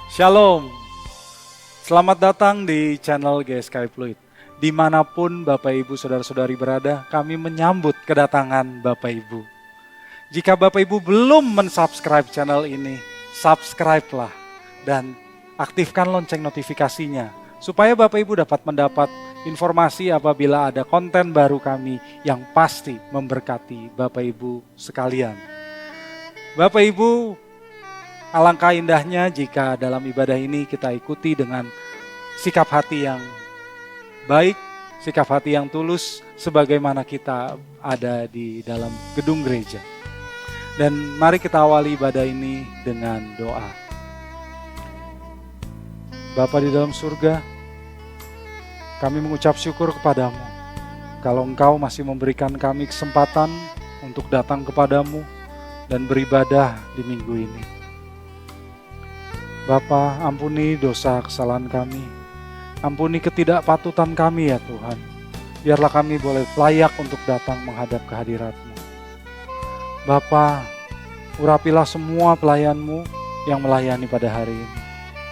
Shalom, selamat datang di channel GSKI Fluid. Dimanapun Bapak Ibu Saudara-saudari berada, kami menyambut kedatangan Bapak Ibu. Jika Bapak Ibu belum mensubscribe channel ini, subscribe-lah dan aktifkan lonceng notifikasinya, supaya Bapak Ibu dapat mendapat informasi apabila ada konten baru kami yang pasti memberkati Bapak Ibu sekalian. Bapak Ibu, alangkah indahnya jika dalam ibadah ini kita ikuti dengan sikap hati yang baik, sikap hati yang tulus, sebagaimana kita ada di dalam gedung gereja. Dan mari kita awali ibadah ini dengan doa. Bapa di dalam surga, kami mengucap syukur kepadamu. Kalau Engkau masih memberikan kami kesempatan untuk datang kepadamu dan beribadah di minggu ini. Bapa, ampuni dosa kesalahan kami. Ampuni ketidakpatutan kami ya Tuhan. Biarlah kami boleh layak untuk datang menghadap kehadirat-Mu. Bapa, urapilah semua pelayan-Mu yang melayani pada hari ini.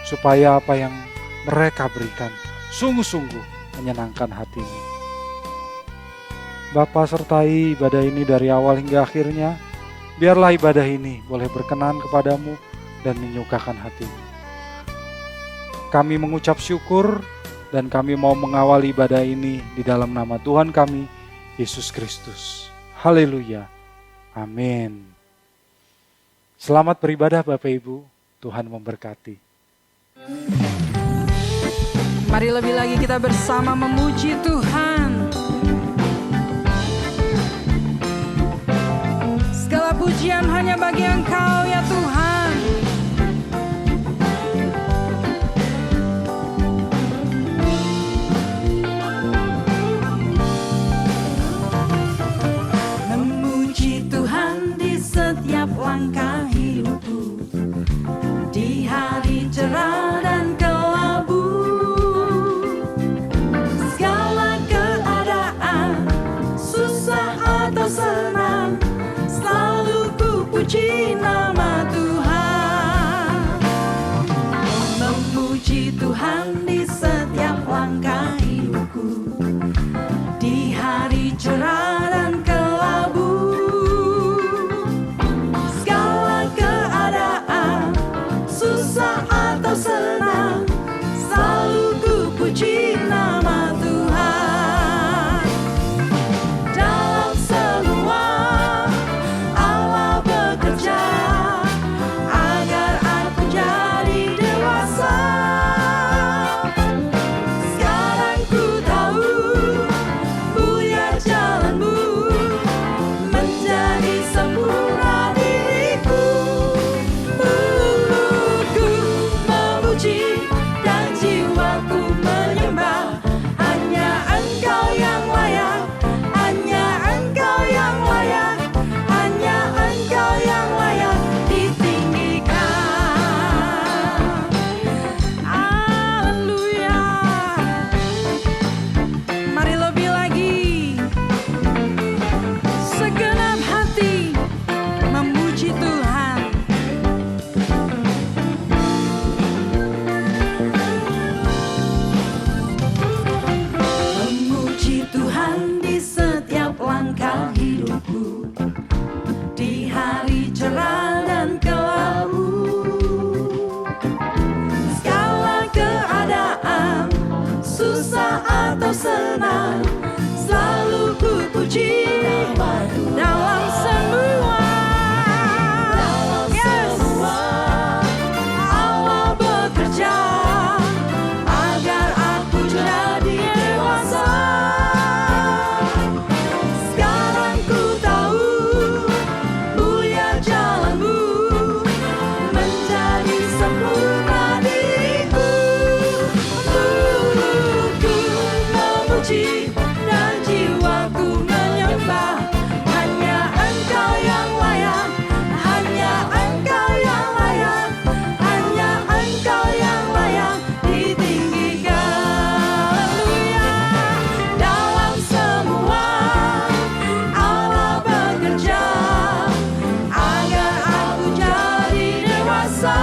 Supaya apa yang mereka berikan sungguh-sungguh menyenangkan hati-Mu. Bapa, sertai ibadah ini dari awal hingga akhirnya. Biarlah ibadah ini boleh berkenan kepadamu dan menyukakan hati-Mu. Kami mengucap syukur dan kami mau mengawali ibadah ini di dalam nama Tuhan kami, Yesus Kristus. Haleluya. Amin. Selamat beribadah Bapak Ibu, Tuhan memberkati. Mari lebih lagi kita bersama memuji Tuhan. Segala pujian hanya bagi Engkau ya Tuhan. Setiap langkah hidupku, di hari cerah dan kelabu, segala keadaan, susah atau senang, selalu ku puji nama Tuhan. Memuji Tuhan di setiap langkah hidupku, di hari cerah dan kelabu, atau senang, selalu ku puji nama Tuhan. Dalam semua Allah bekerja agar aku jadi dewasa. Sekarang ku tahu buya jalanmu, menjadi sempurna diriku. Dan jiwaku menyembah, hanya Engkau yang layak, hanya Engkau yang layak, hanya Engkau yang layak ditinggikan. Haleluya. Mari lebih lagi, segenap hati memuji Tuhan. Langkah hidupku, di hari cerah dan kelabu, segala keadaan, susah atau senang, selalu ku puji dalam semua. Allah bekerja agar aku jadi dewasa. Dan jiwaku menyembah, hanya Engkau yang layak, hanya Engkau yang layak, hanya Engkau yang layak ditinggikan. Haleluya. Dalam semua Allah bekerja agar aku jadi dewasa.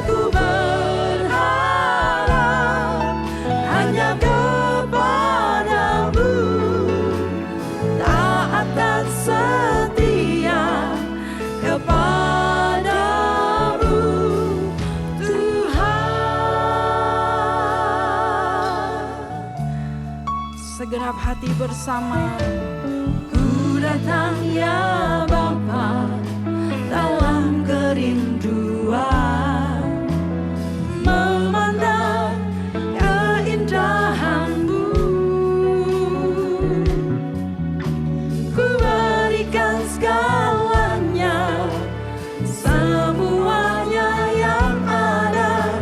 Ajarku berharap hanya kepadamu, taat dan setia kepadamu, Tuhan. Segenap hati bersama, ku datang ya Bapa dalam kerinduan, memandang keindahan-Mu. Ku berikan segalanya, semuanya yang ada.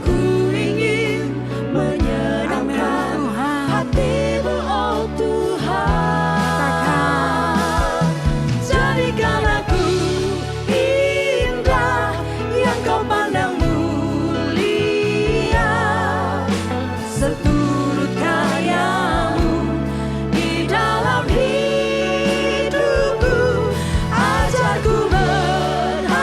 Ku ingin menyenangkan hati-Mu, oh Tuhan. Jadikan aku indah yang Kau pandang mulia, seturut karya-Mu di dalam hidupku. Ajarku berharap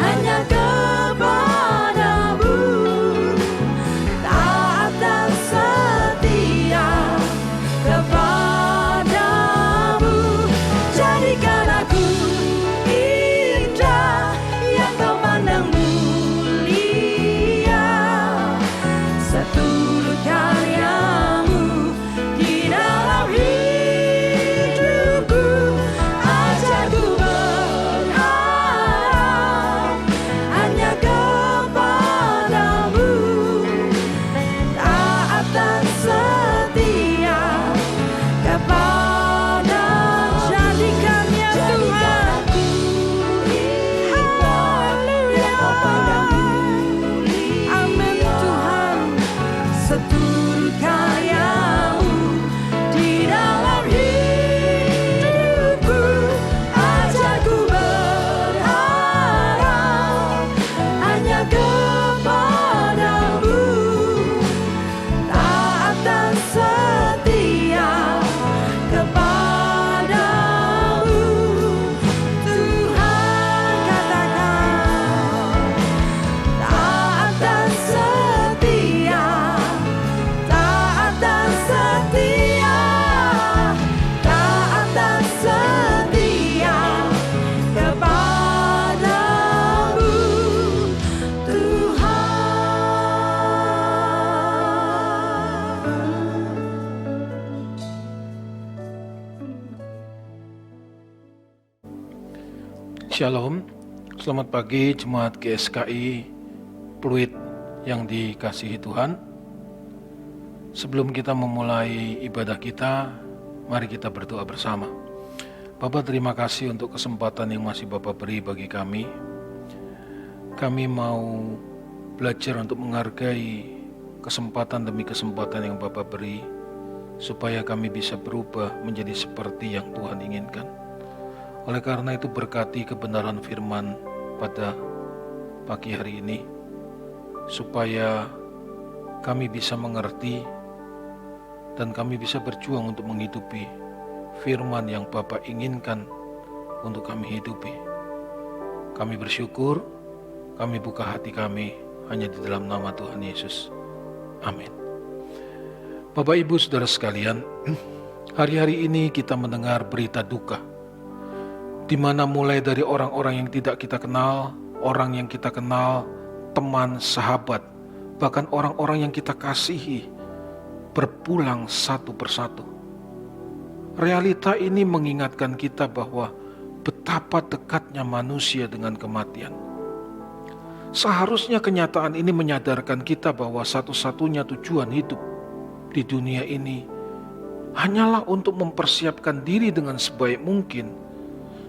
hanya kepadamu, taat dan setia kepadamu. Jadikan aku indah yang Kau pandang mulia, seturut karya-Mu di dalam hidupku. Ajarku berharap hanya kepadamu, taat dan setia kepada. Jadikannya Tuhan, haleluya, amin Tuhan. Seturut karya-Mu di dalam hidupku. Ajarku berharap hanya kepadamu, taat dan setia kepadamu, Tuhan. Katakan, taat dan setia, taat dan setia, taat dan setia kepadamu, Tuhan. Shalom, selamat pagi Jemaat GSKI Pluit yang dikasihi Tuhan. Sebelum kita memulai ibadah kita, mari kita berdoa bersama. Bapak, terima kasih untuk kesempatan yang masih Bapak beri bagi kami. Kami mau belajar untuk menghargai kesempatan demi kesempatan yang Bapak beri, supaya kami bisa berubah menjadi seperti yang Tuhan inginkan. Oleh karena itu, berkati kebenaran firman pada pagi hari ini, supaya kami bisa mengerti dan kami bisa berjuang untuk menghidupi firman yang Bapa inginkan untuk kami hidupi. Kami bersyukur, kami buka hati kami hanya di dalam nama Tuhan Yesus. Amin. Bapak Ibu Saudara sekalian, hari-hari ini kita mendengar berita duka, di mana mulai dari orang-orang yang tidak kita kenal, orang yang kita kenal, teman, sahabat, bahkan orang-orang yang kita kasihi, berpulang satu persatu. Realita ini mengingatkan kita bahwa betapa dekatnya manusia dengan kematian. Seharusnya kenyataan ini menyadarkan kita bahwa satu-satunya tujuan hidup di dunia ini hanyalah untuk mempersiapkan diri dengan sebaik mungkin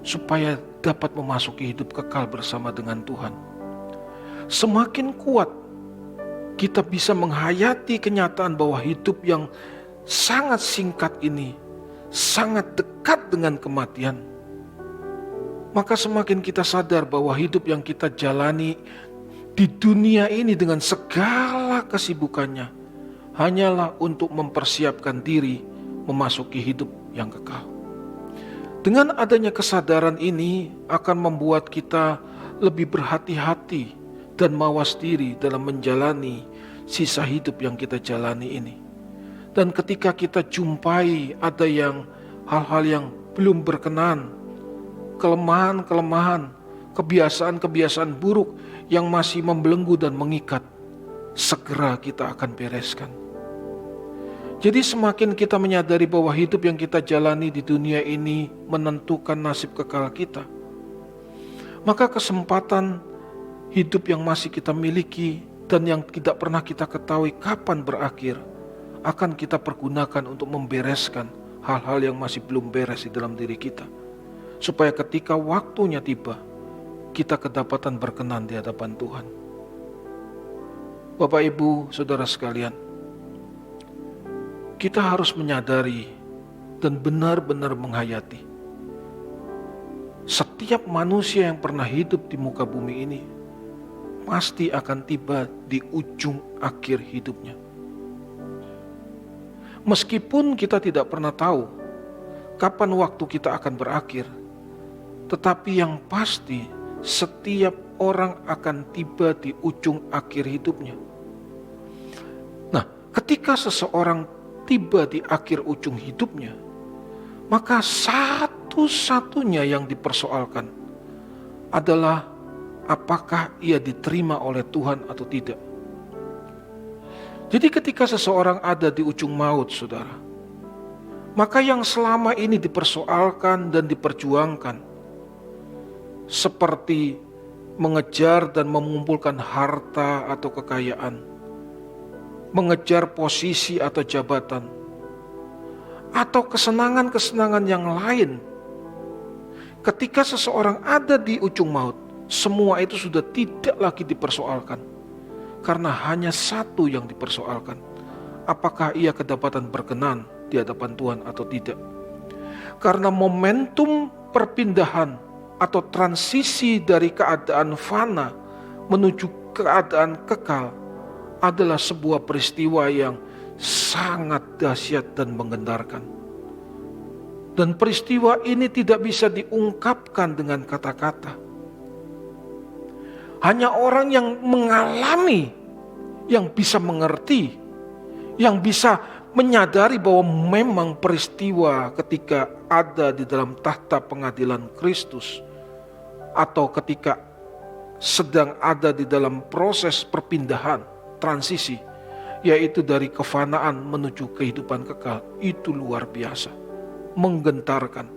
supaya dapat memasuki hidup kekal bersama dengan Tuhan. Semakin kuat kita bisa menghayati kenyataan bahwa hidup yang sangat singkat ini sangat dekat dengan kematian, maka semakin kita sadar bahwa hidup yang kita jalani di dunia ini dengan segala kesibukannya hanyalah untuk mempersiapkan diri memasuki hidup yang kekal. Dengan adanya kesadaran ini akan membuat kita lebih berhati-hati dan mawas diri dalam menjalani sisa hidup yang kita jalani ini. Dan ketika kita jumpai ada hal-hal yang belum berkenan, kelemahan-kelemahan, kebiasaan-kebiasaan buruk yang masih membelenggu dan mengikat, segera kita akan bereskan. Jadi semakin kita menyadari bahwa hidup yang kita jalani di dunia ini menentukan nasib kekal kita, maka kesempatan hidup yang masih kita miliki dan yang tidak pernah kita ketahui kapan berakhir, akan kita pergunakan untuk membereskan hal-hal yang masih belum beres di dalam diri kita. Supaya ketika waktunya tiba, kita kedapatan berkenan di hadapan Tuhan. Bapak, Ibu, Saudara sekalian, kita harus menyadari dan benar-benar menghayati setiap manusia yang pernah hidup di muka bumi ini pasti akan tiba di ujung akhir hidupnya. Meskipun kita tidak pernah tahu kapan waktu kita akan berakhir, tetapi yang pasti setiap orang akan tiba di ujung akhir hidupnya. Nah, ketika seseorang tiba di akhir ujung hidupnya, maka satu-satunya yang dipersoalkan adalah apakah ia diterima oleh Tuhan atau tidak. Jadi ketika seseorang ada di ujung maut, saudara, maka yang selama ini dipersoalkan dan diperjuangkan, seperti mengejar dan mengumpulkan harta atau kekayaan, mengejar posisi atau jabatan, atau kesenangan-kesenangan yang lain. Ketika seseorang ada di ujung maut, semua itu sudah tidak lagi dipersoalkan. Karena hanya satu yang dipersoalkan, apakah ia kedapatan berkenan di hadapan Tuhan atau tidak. Karena momentum perpindahan atau transisi dari keadaan fana menuju keadaan kekal adalah sebuah peristiwa yang sangat dahsyat dan menggentarkan. Dan peristiwa ini tidak bisa diungkapkan dengan kata-kata. Hanya orang yang mengalami, yang bisa mengerti, yang bisa menyadari bahwa memang peristiwa ketika ada di dalam tahta pengadilan Kristus, atau ketika sedang ada di dalam proses perpindahan, transisi, yaitu dari kefanaan menuju kehidupan kekal, itu luar biasa, menggentarkan.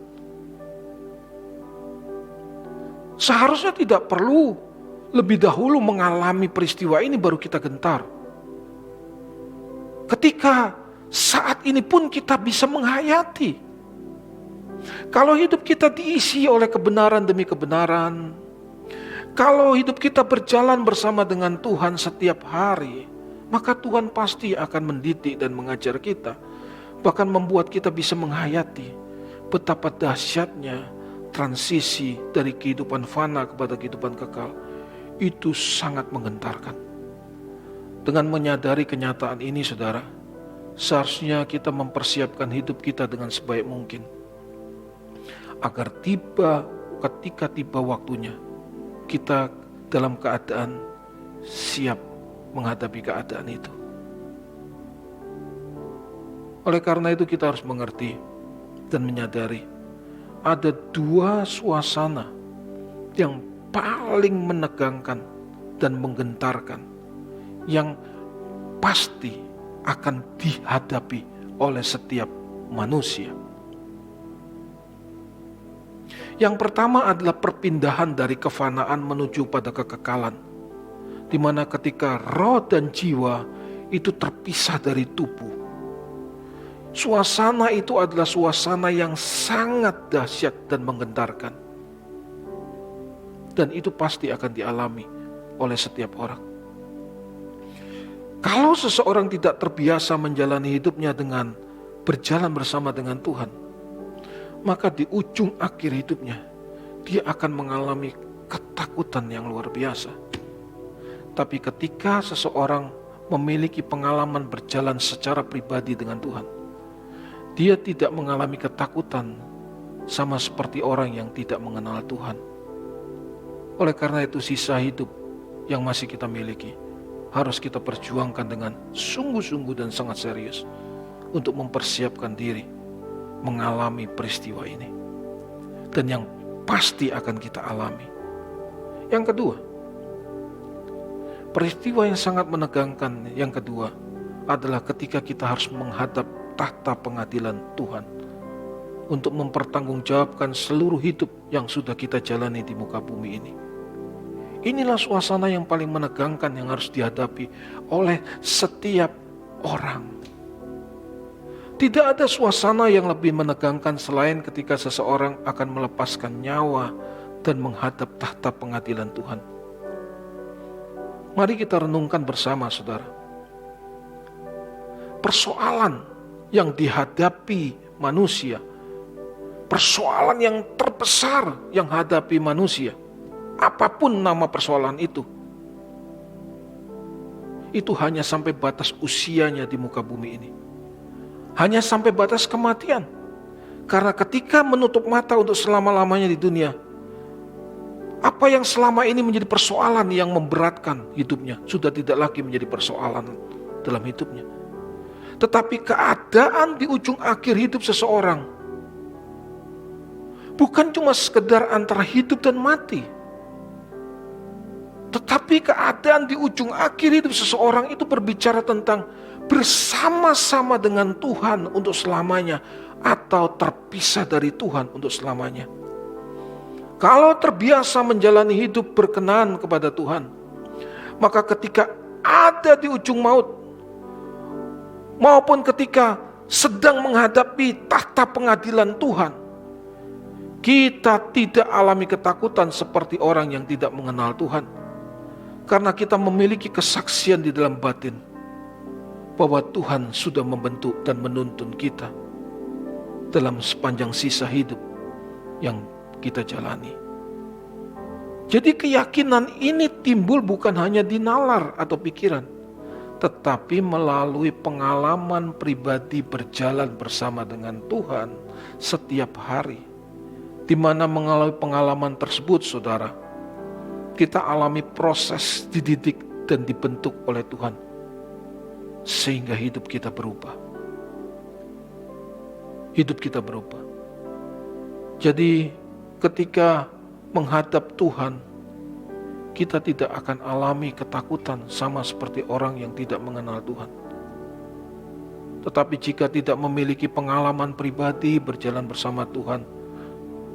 Seharusnya tidak perlu lebih dahulu mengalami peristiwa ini baru kita gentar. Ketika saat ini pun kita bisa menghayati. Kalau hidup kita diisi oleh kebenaran demi kebenaran, kalau hidup kita berjalan bersama dengan Tuhan setiap hari, maka Tuhan pasti akan mendidik dan mengajar kita, bahkan membuat kita bisa menghayati betapa dahsyatnya transisi dari kehidupan fana kepada kehidupan kekal. Itu sangat menggentarkan. Dengan menyadari kenyataan ini, saudara, seharusnya kita mempersiapkan hidup kita dengan sebaik mungkin, agar ketika tiba waktunya, kita dalam keadaan siap menghadapi keadaan itu. Oleh karena itu kita harus mengerti dan menyadari ada dua suasana yang paling menegangkan dan menggentarkan yang pasti akan dihadapi oleh setiap manusia. Yang pertama adalah perpindahan dari kefanaan menuju pada kekekalan, di mana ketika roh dan jiwa itu terpisah dari tubuh. Suasana itu adalah suasana yang sangat dahsyat dan menggentarkan. Dan itu pasti akan dialami oleh setiap orang. Kalau seseorang tidak terbiasa menjalani hidupnya dengan berjalan bersama dengan Tuhan, maka di ujung akhir hidupnya, dia akan mengalami ketakutan yang luar biasa. Tapi ketika seseorang memiliki pengalaman berjalan secara pribadi dengan Tuhan, dia tidak mengalami ketakutan sama seperti orang yang tidak mengenal Tuhan. Oleh karena itu sisa hidup yang masih kita miliki harus kita perjuangkan dengan sungguh-sungguh dan sangat serius untuk mempersiapkan diri mengalami peristiwa ini. Dan yang pasti akan kita alami. Yang kedua, peristiwa yang sangat menegangkan yang kedua adalah ketika kita harus menghadap tahta pengadilan Tuhan untuk mempertanggungjawabkan seluruh hidup yang sudah kita jalani di muka bumi ini. Inilah suasana yang paling menegangkan yang harus dihadapi oleh setiap orang. Tidak ada suasana yang lebih menegangkan selain ketika seseorang akan melepaskan nyawa dan menghadap tahta pengadilan Tuhan. Mari kita renungkan bersama, saudara. Persoalan yang dihadapi manusia, persoalan yang terbesar yang hadapi manusia, apapun nama persoalan itu hanya sampai batas usianya di muka bumi ini. Hanya sampai batas kematian. Karena ketika menutup mata untuk selama-lamanya di dunia, apa yang selama ini menjadi persoalan yang memberatkan hidupnya sudah tidak lagi menjadi persoalan dalam hidupnya. Tetapi keadaan di ujung akhir hidup seseorang bukan cuma sekedar antara hidup dan mati. Tetapi keadaan di ujung akhir hidup seseorang itu berbicara tentang bersama-sama dengan Tuhan untuk selamanya atau terpisah dari Tuhan untuk selamanya. Kalau terbiasa menjalani hidup berkenan kepada Tuhan, maka ketika ada di ujung maut maupun ketika sedang menghadapi tahta pengadilan Tuhan, kita tidak alami ketakutan seperti orang yang tidak mengenal Tuhan. Karena kita memiliki kesaksian di dalam batin bahwa Tuhan sudah membentuk dan menuntun kita dalam sepanjang sisa hidup yang kita jalani. Jadi keyakinan ini timbul bukan hanya di nalar atau pikiran, tetapi melalui pengalaman pribadi berjalan bersama dengan Tuhan setiap hari. Di mana melalui pengalaman tersebut, saudara, kita alami proses dididik dan dibentuk oleh Tuhan sehingga hidup kita berubah. Hidup kita berubah. Jadi ketika menghadap Tuhan, kita tidak akan alami ketakutan sama seperti orang yang tidak mengenal Tuhan. Tetapi jika tidak memiliki pengalaman pribadi berjalan bersama Tuhan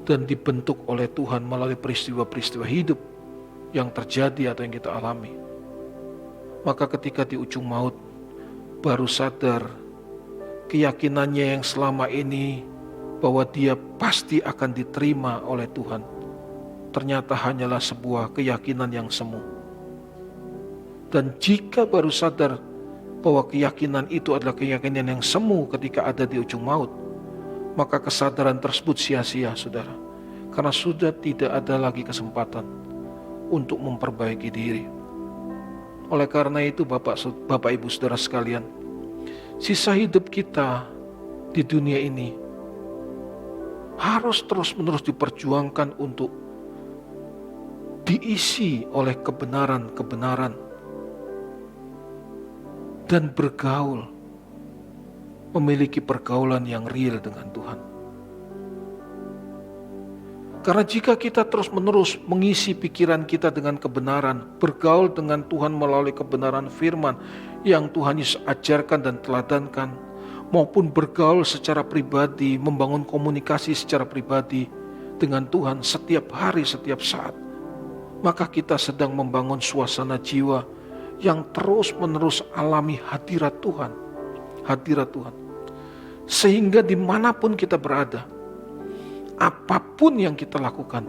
dan dibentuk oleh Tuhan melalui peristiwa-peristiwa hidup yang terjadi atau yang kita alami, maka ketika di ujung maut baru sadar keyakinannya yang selama ini bahwa dia pasti akan diterima oleh Tuhan, ternyata hanyalah sebuah keyakinan yang semu. Dan jika baru sadar bahwa keyakinan itu adalah keyakinan yang semu ketika ada di ujung maut, maka kesadaran tersebut sia-sia, saudara. Karena sudah tidak ada lagi kesempatan untuk memperbaiki diri. Oleh karena itu Bapak Ibu Saudara sekalian, sisa hidup kita di dunia ini harus terus-menerus diperjuangkan untuk diisi oleh kebenaran-kebenaran dan bergaul, memiliki pergaulan yang real dengan Tuhan. Karena jika kita terus-menerus mengisi pikiran kita dengan kebenaran, bergaul dengan Tuhan melalui kebenaran firman yang Tuhan Yesus ajarkan dan teladankan, maupun bergaul secara pribadi, membangun komunikasi secara pribadi dengan Tuhan setiap hari, setiap saat, maka kita sedang membangun suasana jiwa yang terus-menerus alami hadirat Tuhan. Hadirat Tuhan. Sehingga dimanapun kita berada, apapun yang kita lakukan,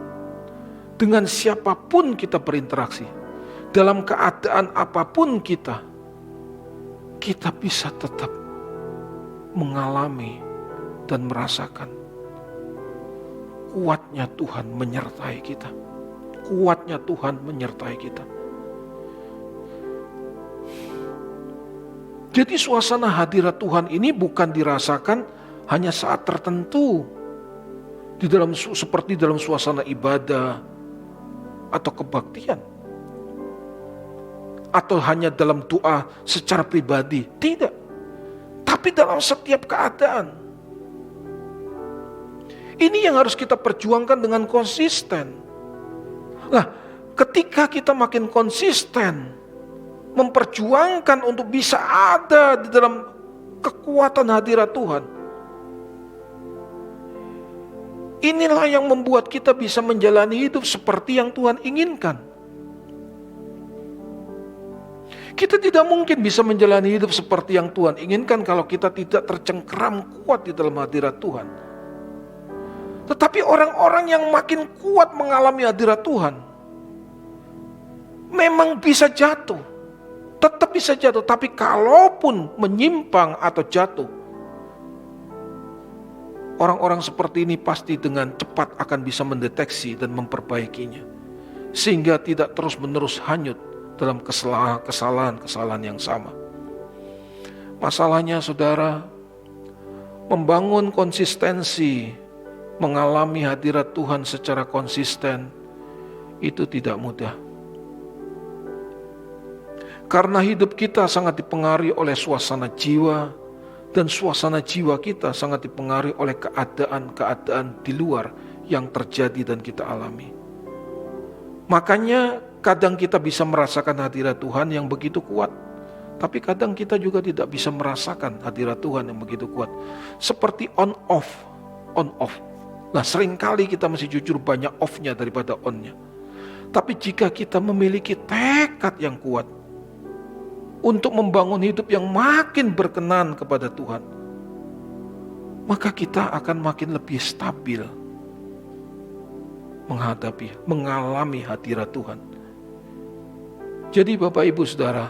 dengan siapapun kita berinteraksi, dalam keadaan apapun kita bisa tetap mengalami dan merasakan kuatnya Tuhan menyertai kita. Kuatnya Tuhan menyertai kita. Jadi suasana hadirat Tuhan ini bukan dirasakan hanya saat tertentu, seperti dalam suasana ibadah, atau kebaktian. Atau hanya dalam doa secara pribadi. Tidak. Tapi dalam setiap keadaan. Ini yang harus kita perjuangkan dengan konsisten. Nah, ketika kita makin konsisten memperjuangkan untuk bisa ada di dalam kekuatan hadirat Tuhan, inilah yang membuat kita bisa menjalani hidup seperti yang Tuhan inginkan. Kita tidak mungkin bisa menjalani hidup seperti yang Tuhan inginkan kalau kita tidak tercengkeram kuat di dalam hadirat Tuhan. Tetapi orang-orang yang makin kuat mengalami hadirat Tuhan memang bisa jatuh, tetap bisa jatuh. Tapi kalaupun menyimpang atau jatuh, orang-orang seperti ini pasti dengan cepat akan bisa mendeteksi dan memperbaikinya, sehingga tidak terus-menerus hanyut dalam kesalahan-kesalahan yang sama. Masalahnya saudara, membangun konsistensi, mengalami hadirat Tuhan secara konsisten, itu tidak mudah. Karena hidup kita sangat dipengaruhi oleh suasana jiwa, dan suasana jiwa kita sangat dipengaruhi oleh keadaan-keadaan di luar yang terjadi dan kita alami. Makanya kadang kita bisa merasakan hadirat Tuhan yang begitu kuat, tapi kadang kita juga tidak bisa merasakan hadirat Tuhan yang begitu kuat. Seperti on-off. Nah, seringkali kita masih jujur banyak off-nya daripada on-nya. Tapi jika kita memiliki tekad yang kuat untuk membangun hidup yang makin berkenan kepada Tuhan, maka kita akan makin lebih stabil mengalami hadirat Tuhan. Jadi Bapak Ibu Saudara,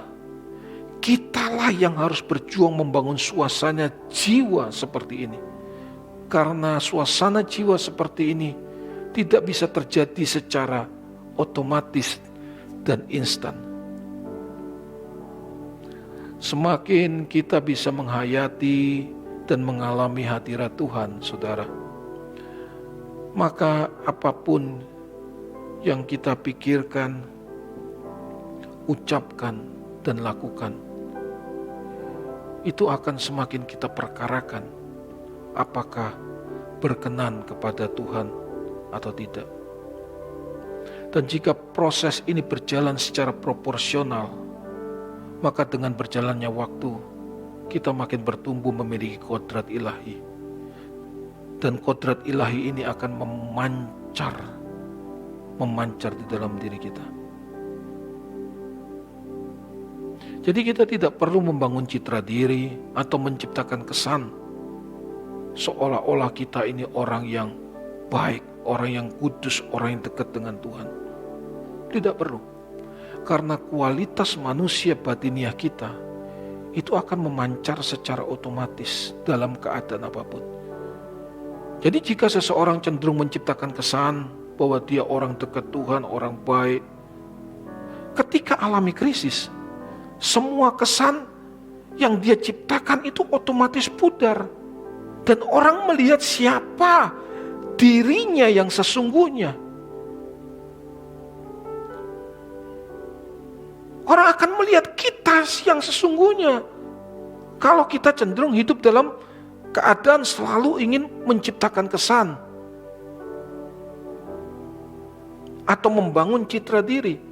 kitalah yang harus berjuang membangun suasana jiwa seperti ini. Karena suasana jiwa seperti ini tidak bisa terjadi secara otomatis dan instan. Semakin kita bisa menghayati dan mengalami hadirat Tuhan, saudara, maka apapun yang kita pikirkan, ucapkan, dan lakukan, itu akan semakin kita perkarakan apakah berkenan kepada Tuhan atau tidak. Dan jika proses ini berjalan secara proporsional, maka dengan berjalannya waktu, kita makin bertumbuh memiliki kodrat ilahi. Dan kodrat ilahi ini akan memancar di dalam diri kita. Jadi kita tidak perlu membangun citra diri atau menciptakan kesan seolah-olah kita ini orang yang baik, orang yang kudus, orang yang dekat dengan Tuhan. Tidak perlu. Karena kualitas manusia batiniah kita itu akan memancar secara otomatis dalam keadaan apapun. Jadi jika seseorang cenderung menciptakan kesan bahwa dia orang dekat Tuhan, orang baik, ketika alami krisis, semua kesan yang dia ciptakan itu otomatis pudar. Dan orang melihat siapa dirinya yang sesungguhnya. Orang akan melihat kita yang sesungguhnya. Kalau kita cenderung hidup dalam keadaan selalu ingin menciptakan kesan. Atau membangun citra diri.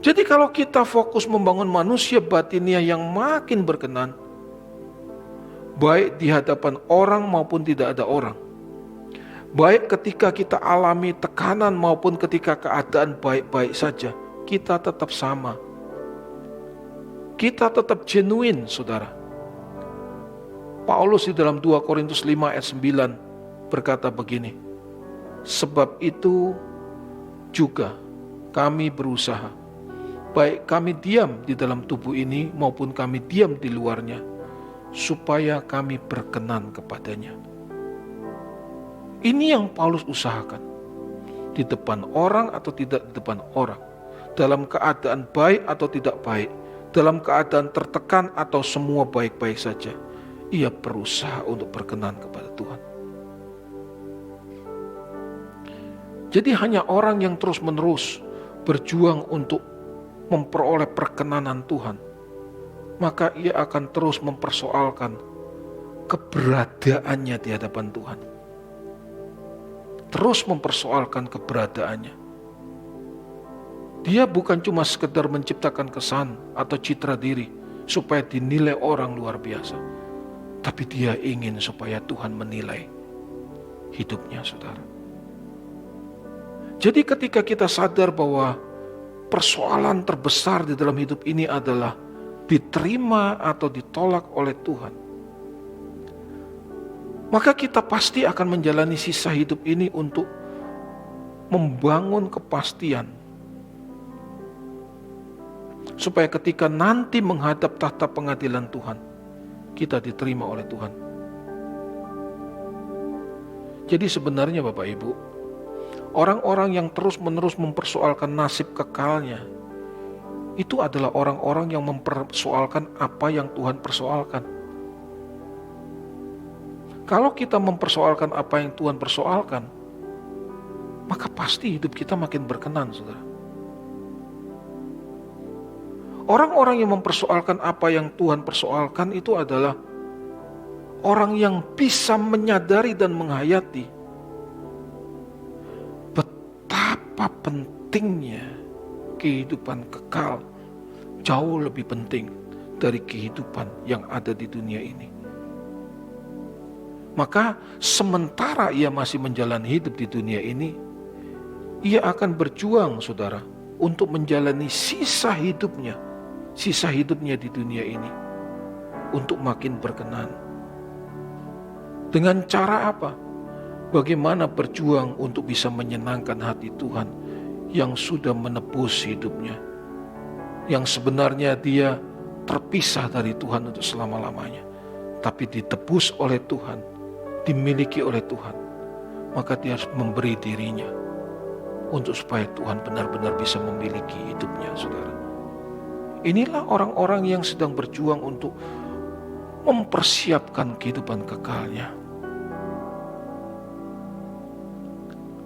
Jadi kalau kita fokus membangun manusia batiniah yang makin berkenan, baik di hadapan orang maupun tidak ada orang. Baik ketika kita alami tekanan maupun ketika keadaan baik-baik saja, kita tetap sama. Kita tetap genuine, saudara. Paulus di dalam 2 Korintus 5 ayat 9 berkata begini, sebab itu juga kami berusaha, baik kami diam di dalam tubuh ini maupun kami diam di luarnya, supaya kami berkenan kepadanya. Ini yang Paulus usahakan. Di depan orang atau tidak di depan orang. Dalam keadaan baik atau tidak baik. Dalam keadaan tertekan atau semua baik-baik saja. Ia berusaha untuk berkenan kepada Tuhan. Jadi hanya orang yang terus-menerus berjuang untuk memperoleh perkenanan Tuhan, maka ia akan terus mempersoalkan keberadaannya di hadapan Tuhan. Terus mempersoalkan keberadaannya. Dia bukan cuma sekedar menciptakan kesan atau citra diri supaya dinilai orang luar biasa, tapi dia ingin supaya Tuhan menilai hidupnya, saudara. Jadi ketika kita sadar bahwa persoalan terbesar di dalam hidup ini adalah diterima atau ditolak oleh Tuhan, maka kita pasti akan menjalani sisa hidup ini untuk membangun kepastian, supaya ketika nanti menghadap tahta pengadilan Tuhan, kita diterima oleh Tuhan. Jadi sebenarnya Bapak Ibu, orang-orang yang terus-menerus mempersoalkan nasib kekalnya, itu adalah orang-orang yang mempersoalkan apa yang Tuhan persoalkan. Kalau kita mempersoalkan apa yang Tuhan persoalkan, maka pasti hidup kita makin berkenan, saudara. Orang-orang yang mempersoalkan apa yang Tuhan persoalkan itu adalah orang yang bisa menyadari dan menghayati betapa pentingnya kehidupan kekal jauh lebih penting dari kehidupan yang ada di dunia ini. Maka sementara ia masih menjalani hidup di dunia ini, ia akan berjuang, saudara, untuk menjalani sisa hidupnya di dunia ini untuk makin berkenan. Dengan cara apa? Bagaimana berjuang untuk bisa menyenangkan hati Tuhan yang sudah menebus hidupnya, yang sebenarnya dia terpisah dari Tuhan untuk selama-lamanya, tapi ditebus oleh Tuhan, dimiliki oleh Tuhan. Maka dia harus memberi dirinya untuk supaya Tuhan benar-benar bisa memiliki hidupnya, saudara. Inilah orang-orang yang sedang berjuang untuk mempersiapkan kehidupan kekalnya.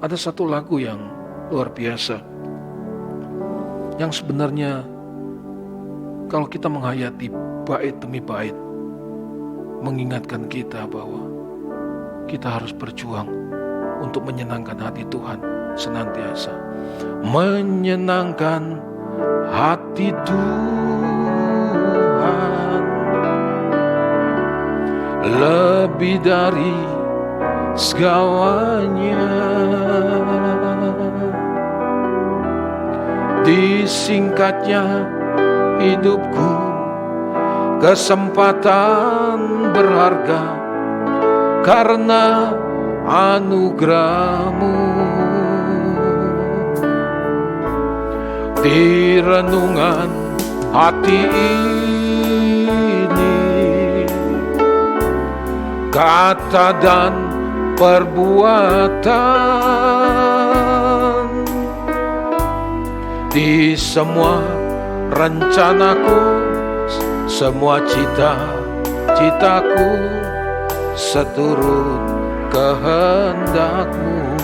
Ada satu lagu yang luar biasa, yang sebenarnya kalau kita menghayati bait demi bait, mengingatkan kita bahwa kita harus berjuang untuk menyenangkan hati Tuhan senantiasa. Menyenangkan hati Tuhan lebih dari segalanya. Disingkatnya hidupku, kesempatan berharga karena anugerah-Mu. Di renungan hati ini, kata dan perbuatan, di semua rencanaku, semua cita-citaku, seturut kehendak-Mu.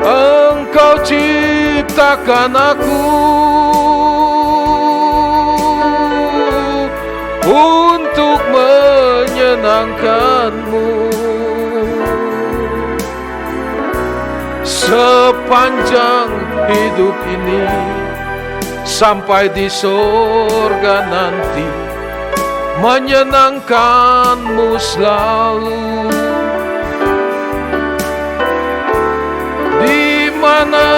Engkau ciptakan aku untuk menyenangkan-Mu. Sepanjang hidup ini sampai di surga nanti, menyenangkan-Mu selalu. Di mana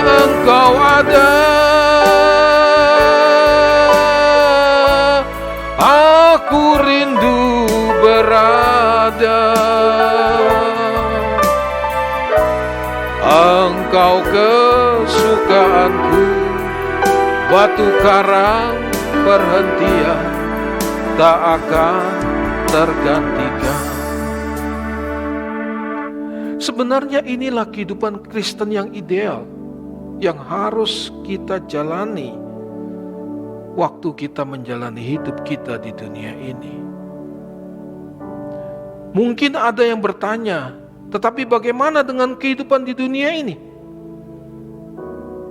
Engkau ada, aku rindu berada. Engkau kesukaanku, batu karang perhentian, tak akan tergantikan. Sebenarnya inilah kehidupan Kristen yang ideal, yang harus kita jalani waktu kita menjalani hidup kita di dunia ini. Mungkin ada yang bertanya, Tetapi bagaimana dengan kehidupan di dunia ini?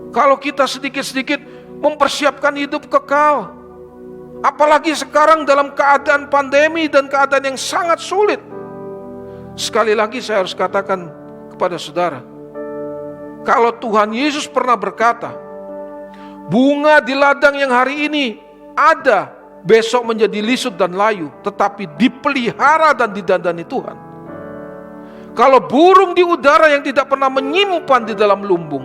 Kalau kita sedikit-sedikit mempersiapkan hidup kekal, apalagi sekarang dalam keadaan pandemi dan keadaan yang sangat sulit. Sekali lagi saya harus katakan kepada saudara, kalau Tuhan Yesus pernah berkata, bunga di ladang yang hari ini ada, besok menjadi lisut dan layu, tetapi dipelihara dan didandani Tuhan. Kalau burung di udara yang tidak pernah menyimpan di dalam lumbung,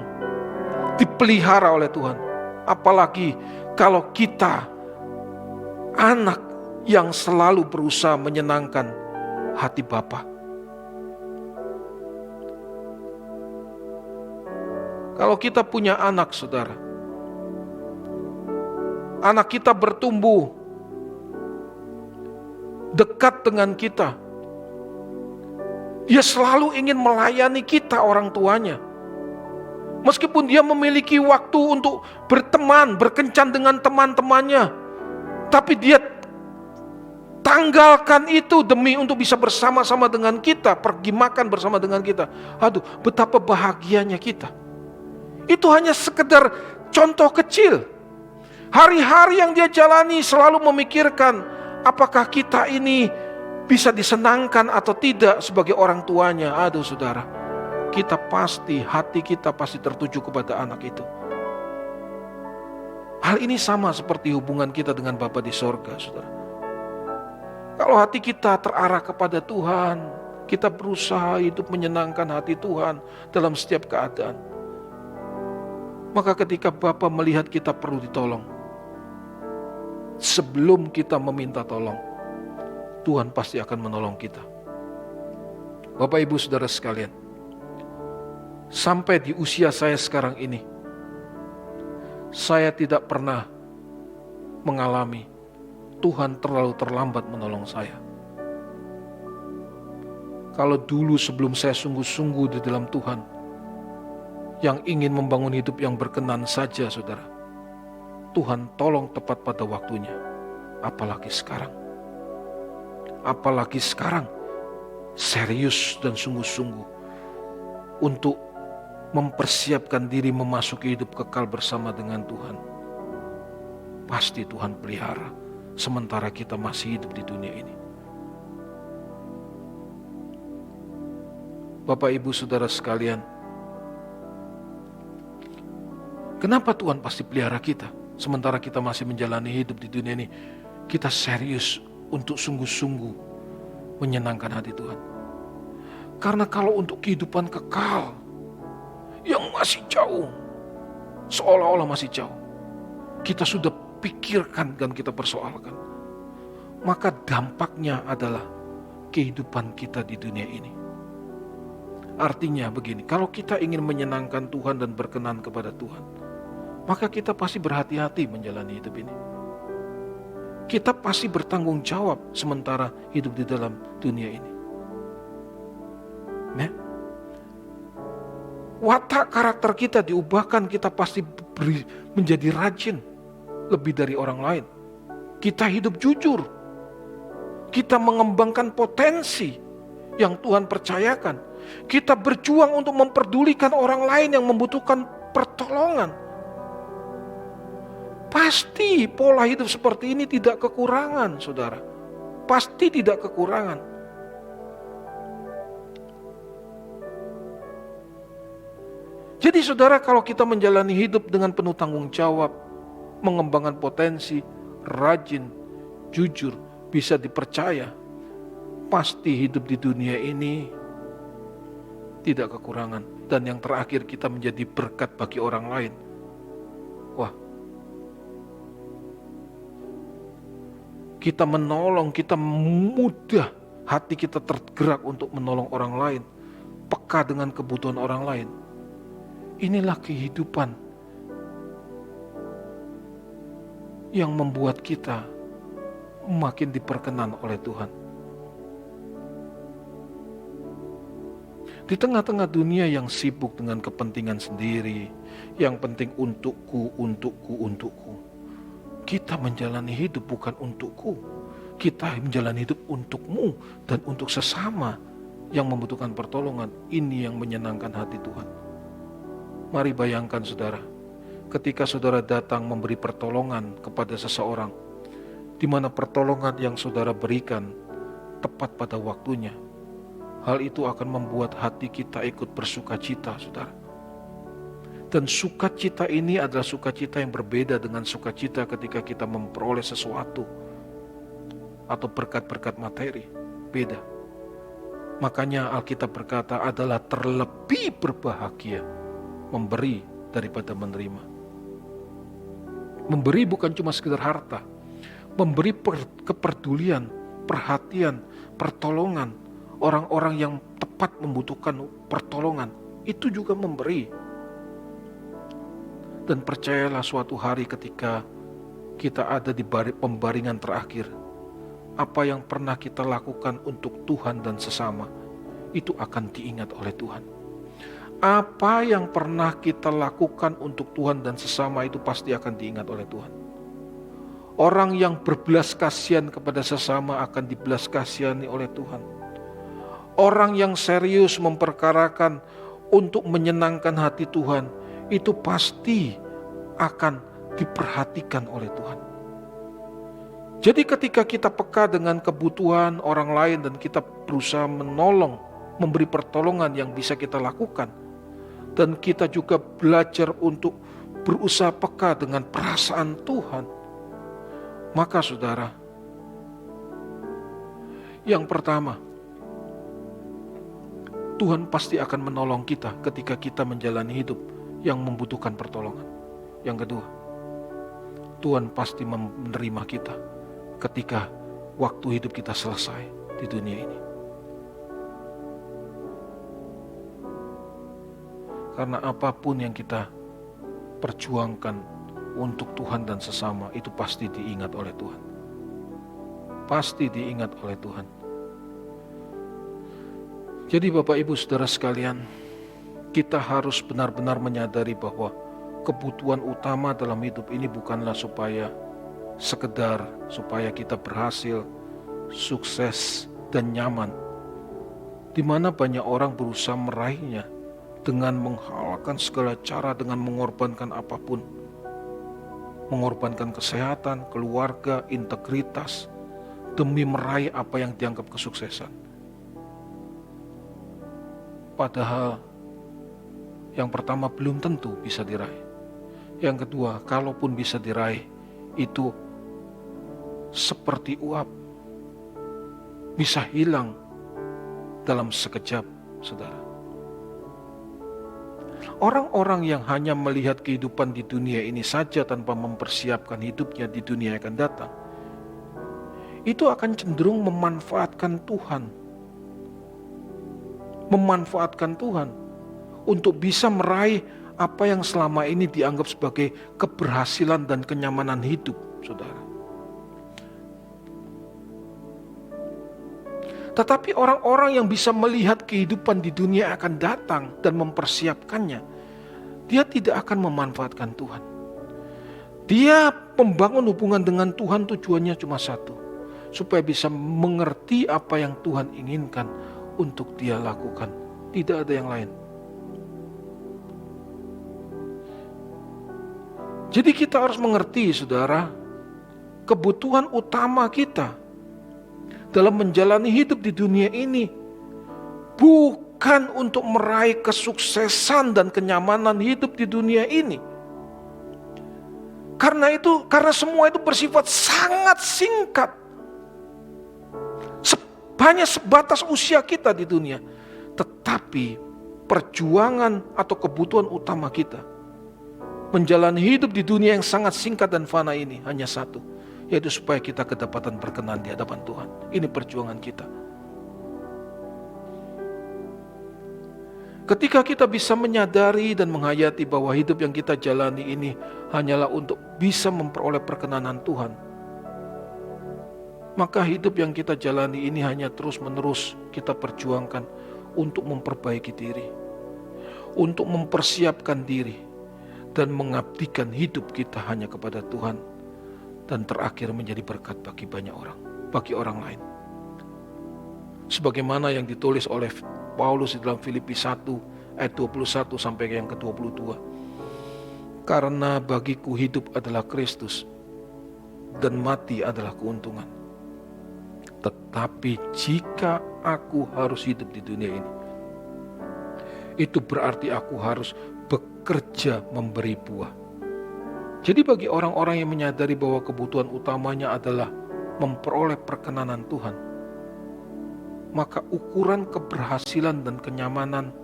dipelihara oleh Tuhan. Apalagi kalau kita anak yang selalu berusaha menyenangkan hati Bapa. Kalau kita punya anak, saudara, anak kita bertumbuh dekat dengan kita, dia selalu ingin melayani kita orang tuanya. Meskipun dia memiliki waktu untuk berteman, berkencan dengan teman-temannya, tapi dia tanggalkan itu demi untuk bisa bersama-sama dengan kita, pergi makan bersama dengan kita. Aduh, betapa bahagianya kita. Itu hanya sekedar contoh kecil. Hari-hari yang dia jalani selalu memikirkan apakah kita ini bisa disenangkan atau tidak sebagai orang tuanya. Aduh saudara, hati kita pasti tertuju kepada anak itu. Hal ini sama seperti hubungan kita dengan Bapa di sorga, saudara. Kalau hati kita terarah kepada Tuhan, kita berusaha hidup menyenangkan hati Tuhan dalam setiap keadaan. Maka ketika Bapa melihat kita perlu ditolong, sebelum kita meminta tolong, Tuhan pasti akan menolong kita. Bapak Ibu Saudara sekalian, sampai di usia saya sekarang ini, saya tidak pernah mengalami Tuhan terlalu terlambat menolong saya. Kalau dulu sebelum saya sungguh-sungguh di dalam Tuhan, yang ingin membangun hidup yang berkenan saja, saudara, Tuhan tolong tepat pada waktunya. Apalagi sekarang, serius dan sungguh-sungguh untuk mempersiapkan diri memasuki hidup kekal bersama dengan Tuhan. Pasti Tuhan pelihara sementara kita masih hidup di dunia ini. Bapak Ibu Saudara sekalian, kenapa Tuhan pasti pelihara kita sementara kita masih menjalani hidup di dunia ini? Kita serius untuk sungguh-sungguh menyenangkan hati Tuhan. Karena kalau untuk kehidupan kekal yang masih jauh, seolah-olah masih jauh, kita sudah pikirkan dan kita persoalkan, maka dampaknya adalah kehidupan kita di dunia ini. Artinya begini, kalau kita ingin menyenangkan Tuhan dan berkenan kepada Tuhan, maka kita pasti berhati-hati menjalani hidup ini. Kita pasti bertanggung jawab sementara hidup di dalam dunia ini. Ya? Watak karakter kita diubahkan, kita pasti menjadi rajin lebih dari orang lain. Kita hidup jujur. Kita mengembangkan potensi yang Tuhan percayakan. Kita berjuang untuk memperdulikan orang lain yang membutuhkan pertolongan. Pasti pola hidup seperti ini tidak kekurangan, saudara. Pasti tidak kekurangan. Jadi saudara, kalau kita menjalani hidup dengan penuh tanggung jawab, mengembangkan potensi, rajin, jujur, bisa dipercaya, pasti hidup di dunia ini tidak kekurangan. Dan yang terakhir, kita menjadi berkat bagi orang lain. Wah, kita menolong, kita mudah, hati kita tergerak untuk menolong orang lain, peka dengan kebutuhan orang lain. Inilah kehidupan yang membuat kita makin diperkenan oleh Tuhan. Di tengah-tengah dunia yang sibuk dengan kepentingan sendiri, yang penting untukku, kita menjalani hidup bukan untukku. Kita menjalani hidup untukmu dan untuk sesama yang membutuhkan pertolongan, ini yang menyenangkan hati Tuhan. Mari bayangkan saudara, ketika saudara datang memberi pertolongan kepada seseorang, di mana pertolongan yang saudara berikan tepat pada waktunya, hal itu akan membuat hati kita ikut bersukacita, saudara. Dan sukacita ini adalah sukacita yang berbeda dengan sukacita ketika kita memperoleh sesuatu atau berkat-berkat materi. Beda. Makanya Alkitab berkata adalah terlebih berbahagia memberi daripada menerima. Memberi bukan cuma sekedar harta, memberi kepedulian, perhatian, pertolongan, orang-orang yang tepat membutuhkan pertolongan, itu juga memberi. Dan percayalah suatu hari ketika kita ada di pembaringan terakhir, apa yang pernah kita lakukan untuk Tuhan dan sesama, itu akan diingat oleh Tuhan. Apa yang pernah kita lakukan untuk Tuhan dan sesama itu pasti akan diingat oleh Tuhan. Orang yang berbelas kasihan kepada sesama akan dibelas kasihani oleh Tuhan. Orang yang serius memperkarakan untuk menyenangkan hati Tuhan, itu pasti akan diperhatikan oleh Tuhan. Jadi ketika kita peka dengan kebutuhan orang lain dan kita berusaha menolong, memberi pertolongan yang bisa kita lakukan, dan kita juga belajar untuk berusaha peka dengan perasaan Tuhan, maka saudara, yang pertama, Tuhan pasti akan menolong kita ketika kita menjalani hidup yang membutuhkan pertolongan. Yang kedua, Tuhan pasti menerima kita ketika waktu hidup kita selesai di dunia ini. Karena apapun yang kita perjuangkan untuk Tuhan dan sesama, itu pasti diingat oleh Tuhan. Pasti diingat oleh Tuhan. Jadi Bapak Ibu Saudara sekalian, kita harus benar-benar menyadari bahwa kebutuhan utama dalam hidup ini bukanlah supaya kita berhasil, sukses, dan nyaman. Di mana banyak orang berusaha meraihnya dengan menghalalkan segala cara, dengan mengorbankan apapun. Mengorbankan kesehatan, keluarga, integritas, demi meraih apa yang dianggap kesuksesan. Padahal yang pertama belum tentu bisa diraih. Yang kedua, kalaupun bisa diraih, itu seperti uap, bisa hilang dalam sekejap, saudara. Orang-orang yang hanya melihat kehidupan di dunia ini saja tanpa mempersiapkan hidupnya di dunia yang akan datang, itu akan cenderung memanfaatkan Tuhan untuk bisa meraih apa yang selama ini dianggap sebagai keberhasilan dan kenyamanan hidup, saudara. Tetapi orang-orang yang bisa melihat kehidupan di dunia akan datang dan mempersiapkannya, dia tidak akan memanfaatkan Tuhan. Dia membangun hubungan dengan Tuhan tujuannya cuma satu, supaya bisa mengerti apa yang Tuhan inginkan untuk dia lakukan. Tidak ada yang lain. Jadi kita harus mengerti, saudara, kebutuhan utama kita dalam menjalani hidup di dunia ini bukan untuk meraih kesuksesan dan kenyamanan hidup di dunia ini. Karena semua itu bersifat sangat singkat. Hanya sebatas usia kita di dunia. Tetapi perjuangan atau kebutuhan utama kita menjalani hidup di dunia yang sangat singkat dan fana ini hanya satu, yaitu supaya kita kedapatan berkenan di hadapan Tuhan. Ini perjuangan kita. Ketika kita bisa menyadari dan menghayati bahwa hidup yang kita jalani ini hanyalah untuk bisa memperoleh perkenanan Tuhan, maka hidup yang kita jalani ini hanya terus-menerus kita perjuangkan untuk memperbaiki diri, untuk mempersiapkan diri, dan mengabdikan hidup kita hanya kepada Tuhan, dan terakhir menjadi berkat bagi banyak orang, bagi orang lain. sebagaimana yang ditulis oleh Paulus di dalam Filipi 1 ayat 21 sampai yang ke-22. Karena bagiku hidup adalah Kristus dan mati adalah keuntungan. Tetapi jika aku harus hidup di dunia ini, itu berarti aku harus bekerja memberi buah. Jadi bagi orang-orang yang menyadari bahwa kebutuhan utamanya adalah memperoleh perkenanan Tuhan, maka ukuran keberhasilan dan kenyamanan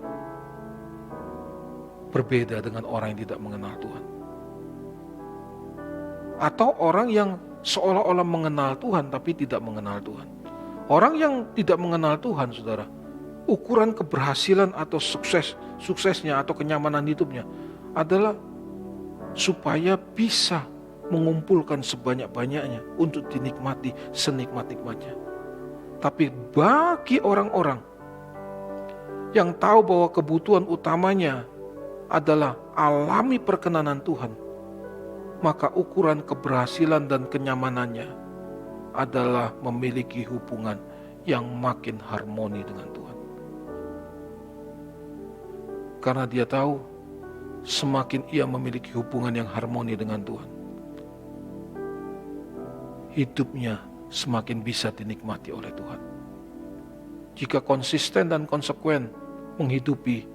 berbeda dengan orang yang tidak mengenal Tuhan. Atau orang yang seolah-olah mengenal Tuhan tapi tidak mengenal Tuhan. Orang yang tidak mengenal Tuhan, saudara, ukuran keberhasilan atau suksesnya atau kenyamanan hidupnya adalah supaya bisa mengumpulkan sebanyak-banyaknya untuk dinikmati senikmat-nikmatnya. Tapi bagi orang-orang yang tahu bahwa kebutuhan utamanya adalah alami perkenanan Tuhan, maka ukuran keberhasilan dan kenyamanannya adalah memiliki hubungan yang makin harmoni dengan Tuhan. Karena dia tahu semakin ia memiliki hubungan yang harmoni dengan Tuhan, hidupnya semakin bisa dinikmati oleh Tuhan. Jika konsisten dan konsekuen menghidupi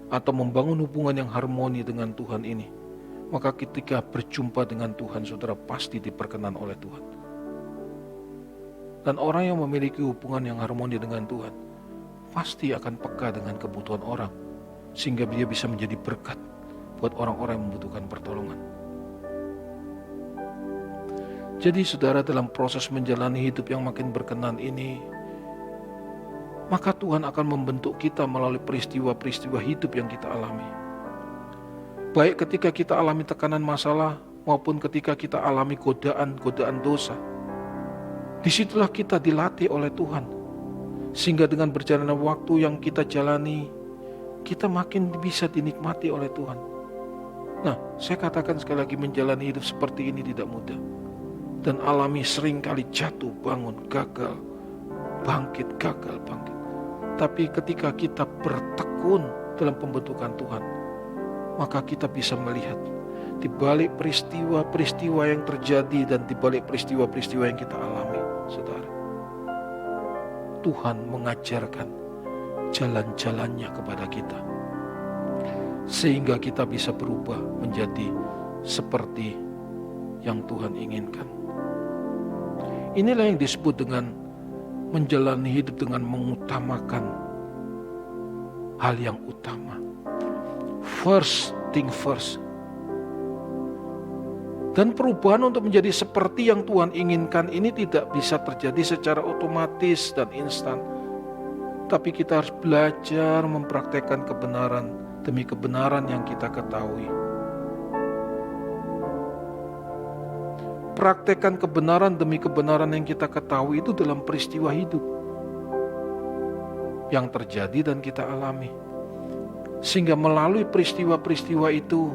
atau membangun hubungan yang harmoni dengan Tuhan ini, maka ketika berjumpa dengan Tuhan, saudara pasti diperkenan oleh Tuhan. Dan orang yang memiliki hubungan yang harmoni dengan Tuhan pasti akan peka dengan kebutuhan orang, sehingga dia bisa menjadi berkat buat orang-orang yang membutuhkan pertolongan. Jadi saudara, dalam proses menjalani hidup yang makin berkenan ini, maka Tuhan akan membentuk kita melalui peristiwa-peristiwa hidup yang kita alami. Baik ketika kita alami tekanan masalah maupun ketika kita alami godaan dosa. Disitulah kita dilatih oleh Tuhan. Sehingga dengan berjalannya waktu yang kita jalani, kita makin bisa dinikmati oleh Tuhan. Nah, saya katakan sekali lagi, menjalani hidup seperti ini tidak mudah. Dan alami seringkali jatuh, bangun, gagal, bangkit, gagal, bangkit. Tapi ketika kita bertekun dalam pembentukan Tuhan, maka kita bisa melihat di balik peristiwa-peristiwa yang terjadi dan di balik peristiwa-peristiwa yang kita alami, saudara, Tuhan mengajarkan jalan-jalannya kepada kita, sehingga kita bisa berubah menjadi seperti yang Tuhan inginkan. Inilah yang disebut dengan menjalani hidup dengan mengutamakan hal yang utama. First thing first. Dan perubahan untuk menjadi seperti yang Tuhan inginkan ini tidak bisa terjadi secara otomatis dan instan. Tapi kita harus belajar mempraktekkan kebenaran demi kebenaran yang kita ketahui. Praktekkan kebenaran demi kebenaran yang kita ketahui itu dalam peristiwa hidup yang terjadi dan kita alami. Sehingga melalui peristiwa-peristiwa itu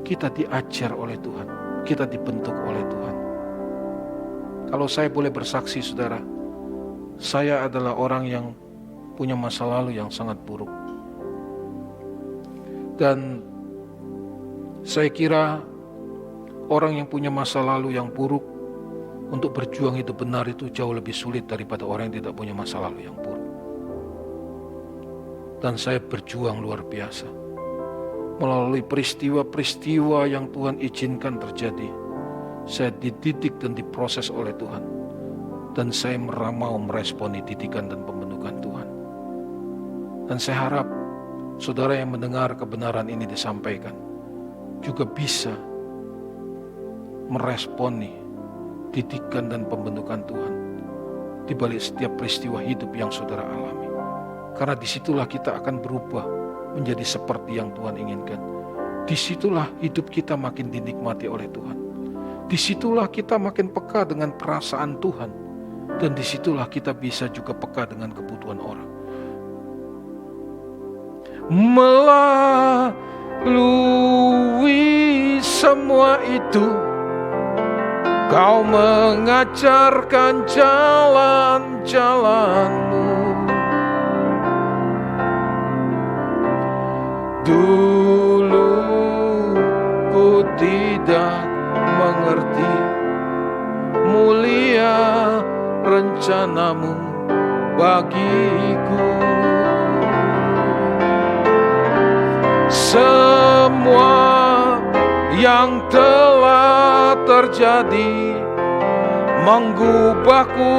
kita diajar oleh Tuhan, kita dibentuk oleh Tuhan. Kalau saya boleh bersaksi, saudara, saya adalah orang yang punya masa lalu yang sangat buruk. Dan saya kira orang yang punya masa lalu yang buruk untuk berjuang hidup benar itu jauh lebih sulit daripada orang yang tidak punya masa lalu yang buruk. Dan saya berjuang luar biasa melalui peristiwa-peristiwa yang Tuhan izinkan terjadi. Saya dididik dan diproses oleh Tuhan, dan saya mau meresponi didikan dan pembentukan Tuhan. Dan saya harap saudara yang mendengar kebenaran ini disampaikan juga bisa meresponi didikan dan pembentukan Tuhan di balik setiap peristiwa hidup yang saudara alami. Karena disitulah kita akan berubah menjadi seperti yang Tuhan inginkan. Disitulah hidup kita makin dinikmati oleh Tuhan. Disitulah kita makin peka dengan perasaan Tuhan. Dan disitulah kita bisa juga peka dengan kebutuhan orang. Melalui semua itu, Kau mengajarkan jalan-jalan-Mu. Dulu ku tidak mengerti mulia rencanamu bagiku. Semua yang telah terjadi mengubahku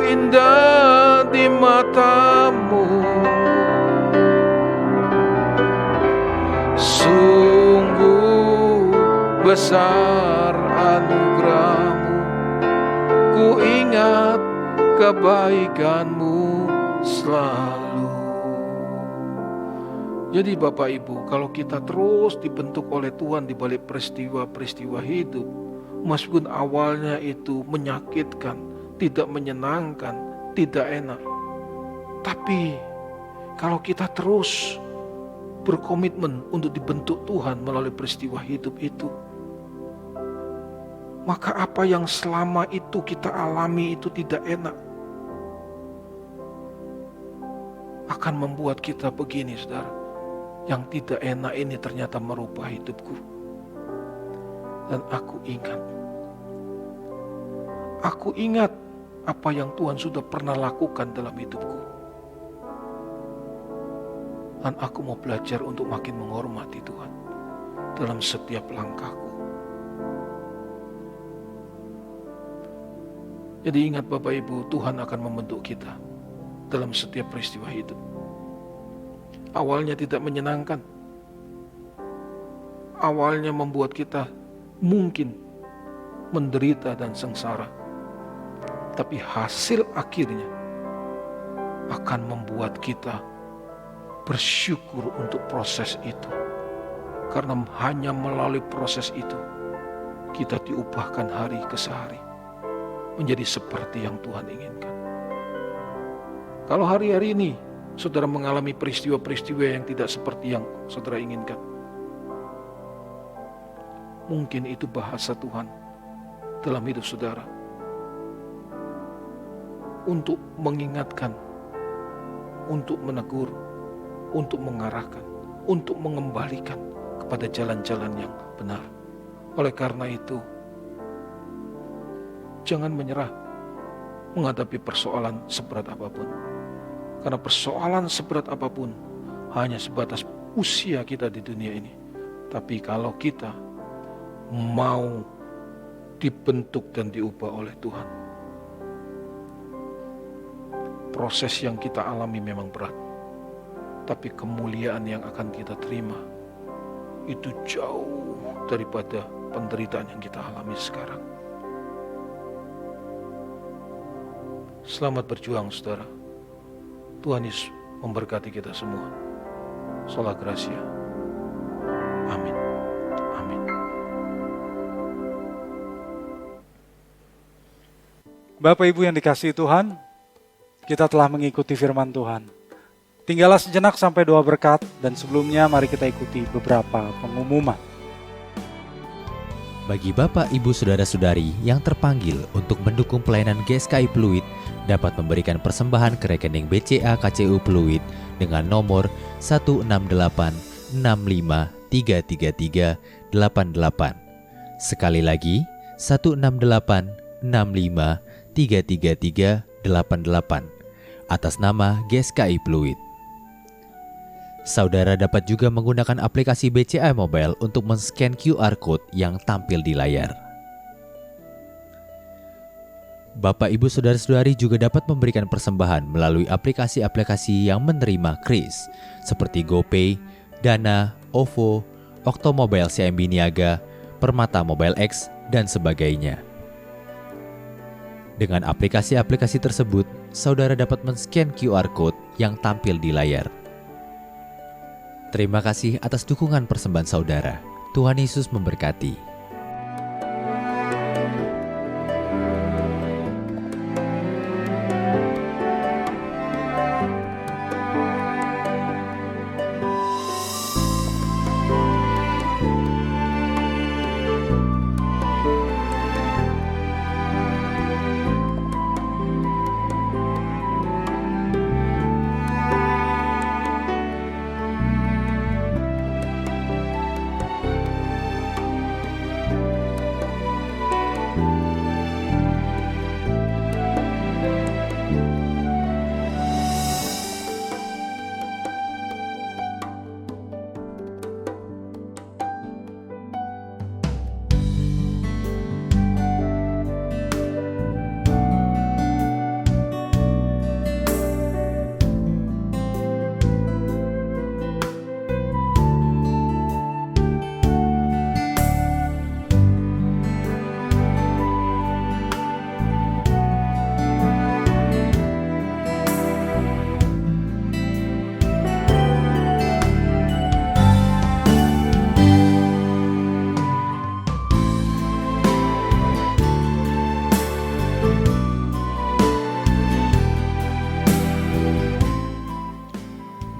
indah di matamu. Sungguh besar anugerahmu, ku ingat kebaikanmu selalu. Jadi Bapak Ibu, kalau kita terus dibentuk oleh Tuhan di balik peristiwa-peristiwa hidup, meskipun awalnya itu menyakitkan, tidak menyenangkan, tidak enak, tapi kalau kita terus berkomitmen untuk dibentuk Tuhan melalui peristiwa hidup itu, maka apa yang selama itu kita alami itu tidak enak akan membuat kita begini, saudara. Yang tidak enak ini ternyata merubah hidupku. Dan aku ingat apa yang Tuhan sudah pernah lakukan dalam hidupku. Dan aku mau belajar untuk makin menghormati Tuhan dalam setiap langkahku. Jadi ingat Bapak Ibu, Tuhan akan membentuk kita dalam setiap peristiwa hidup. Awalnya tidak menyenangkan. Awalnya membuat kita mungkin menderita dan sengsara. Tapi hasil akhirnya akan membuat kita bersyukur untuk proses itu. Karena hanya melalui proses itu kita diubahkan hari ke hari menjadi seperti yang Tuhan inginkan. Kalau hari-hari ini saudara mengalami peristiwa-peristiwa yang tidak seperti yang saudara inginkan, mungkin itu bahasa Tuhan dalam hidup saudara untuk mengingatkan, untuk menegur, untuk mengarahkan, untuk mengembalikan kepada jalan-jalan yang benar. Oleh karena itu, jangan menyerah menghadapi persoalan seberat apapun. Karena persoalan seberat apapun hanya sebatas usia kita di dunia ini. Tapi kalau kita mau dibentuk dan diubah oleh Tuhan, proses yang kita alami memang berat. Tapi kemuliaan yang akan kita terima itu jauh daripada penderitaan yang kita alami sekarang. Selamat berjuang, saudara. Tuhan Yesus memberkati kita semua. Sola Gracia. Amin. Amin. Bapak Ibu yang dikasihi Tuhan, kita telah mengikuti firman Tuhan. Tinggallah sejenak sampai doa berkat, dan sebelumnya mari kita ikuti beberapa pengumuman. Bagi Bapak, Ibu, Saudara-saudari yang terpanggil untuk mendukung pelayanan GSKI Pluit dapat memberikan persembahan ke rekening BCA KCU Pluit dengan nomor 1686533388. Sekali lagi, 1686533388 atas nama GSKI Pluit. Saudara dapat juga menggunakan aplikasi BCA Mobile untuk men-scan QR Code yang tampil di layar. Bapak, Ibu, Saudara-saudari juga dapat memberikan persembahan melalui aplikasi-aplikasi yang menerima KRIS seperti GoPay, Dana, OVO, Oktomobile CIMB Niaga, Permata Mobile X, dan sebagainya. Dengan aplikasi-aplikasi tersebut, saudara dapat men-scan QR Code yang tampil di layar. Terima kasih atas dukungan persembahan saudara. Tuhan Yesus memberkati.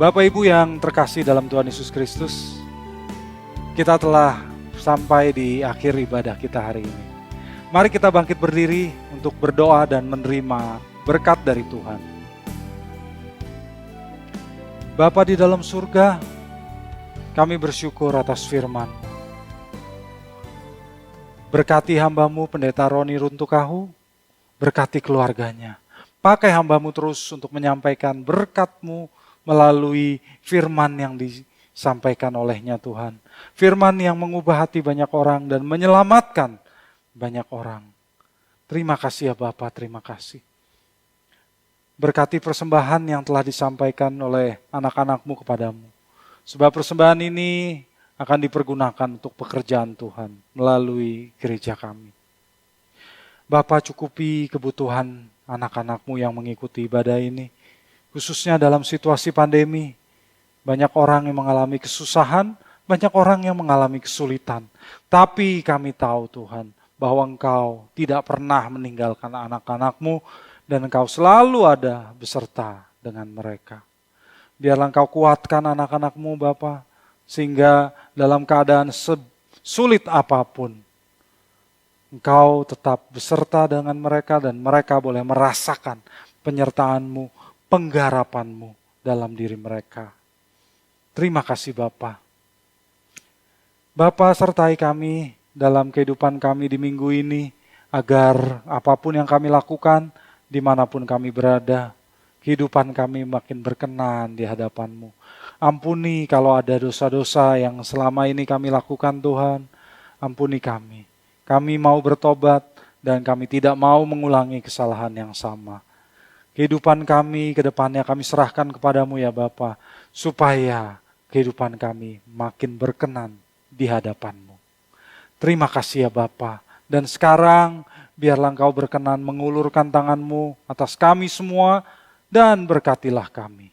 Bapak Ibu yang terkasih dalam Tuhan Yesus Kristus, kita telah sampai di akhir ibadah kita hari ini. Mari kita bangkit berdiri untuk berdoa dan menerima berkat dari Tuhan. Bapa di dalam surga, kami bersyukur atas firman. Berkati hamba-Mu Pendeta Roni Runtukahu, berkati keluarganya. Pakai hamba-Mu terus untuk menyampaikan berkat-Mu melalui firman yang disampaikan olehnya Tuhan. Firman yang mengubah hati banyak orang dan menyelamatkan banyak orang. Terima kasih ya Bapa, terima kasih. Berkati persembahan yang telah disampaikan oleh anak-anak-Mu kepadamu. Sebab persembahan ini akan dipergunakan untuk pekerjaan Tuhan melalui gereja kami. Bapa, cukupi kebutuhan anak-anak-Mu yang mengikuti ibadah ini. Khususnya dalam situasi pandemi. Banyak orang yang mengalami kesusahan, banyak orang yang mengalami kesulitan. Tapi kami tahu Tuhan, bahwa Engkau tidak pernah meninggalkan anak-anak-Mu, dan Engkau selalu ada beserta dengan mereka. Biarlah Engkau kuatkan anak-anak-Mu Bapa, sehingga dalam keadaan sulit apapun, Engkau tetap beserta dengan mereka dan mereka boleh merasakan penyertaan-Mu, penggarapan-Mu dalam diri mereka. Terima kasih Bapa. Bapa, sertai kami dalam kehidupan kami di minggu ini, agar apapun yang kami lakukan, dimanapun kami berada, kehidupan kami makin berkenan di hadapan-Mu. Ampuni kalau ada dosa-dosa yang selama ini kami lakukan Tuhan, ampuni kami. Kami mau bertobat dan kami tidak mau mengulangi kesalahan yang sama. Kehidupan kami ke depannya kami serahkan kepadamu ya Bapa, supaya kehidupan kami makin berkenan di hadapan-Mu. Terima kasih ya Bapa. Dan sekarang biarlah Engkau berkenan mengulurkan tangan-Mu atas kami semua dan berkatilah kami.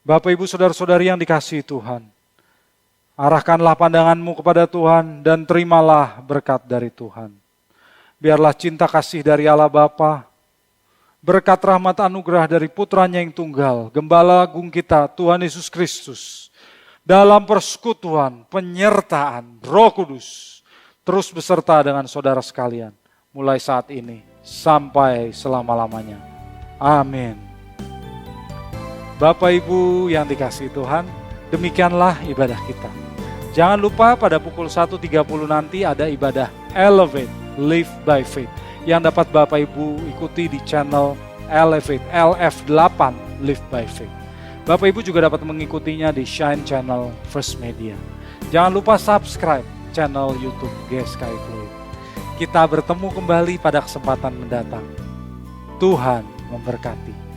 Bapak Ibu Saudara-saudari yang dikasihi Tuhan, arahkanlah pandangan-Mu kepada Tuhan dan terimalah berkat dari Tuhan. Biarlah cinta kasih dari Allah Bapa, berkat rahmat anugerah dari Putranya yang tunggal, Gembala Agung kita Tuhan Yesus Kristus, dalam persekutuan penyertaan Roh Kudus, terus beserta dengan saudara sekalian, mulai saat ini sampai selama-lamanya. Amin. Bapak Ibu yang dikasihi Tuhan, demikianlah ibadah kita. Jangan lupa pada pukul 1.30 nanti ada ibadah Elevate, Live by Faith, yang dapat Bapak Ibu ikuti di channel Elevate, LF8, Live by Faith. Bapak Ibu juga dapat mengikutinya di Shine Channel First Media. Jangan lupa subscribe channel YouTube GSKI Fluid. Kita bertemu kembali pada kesempatan mendatang. Tuhan memberkati.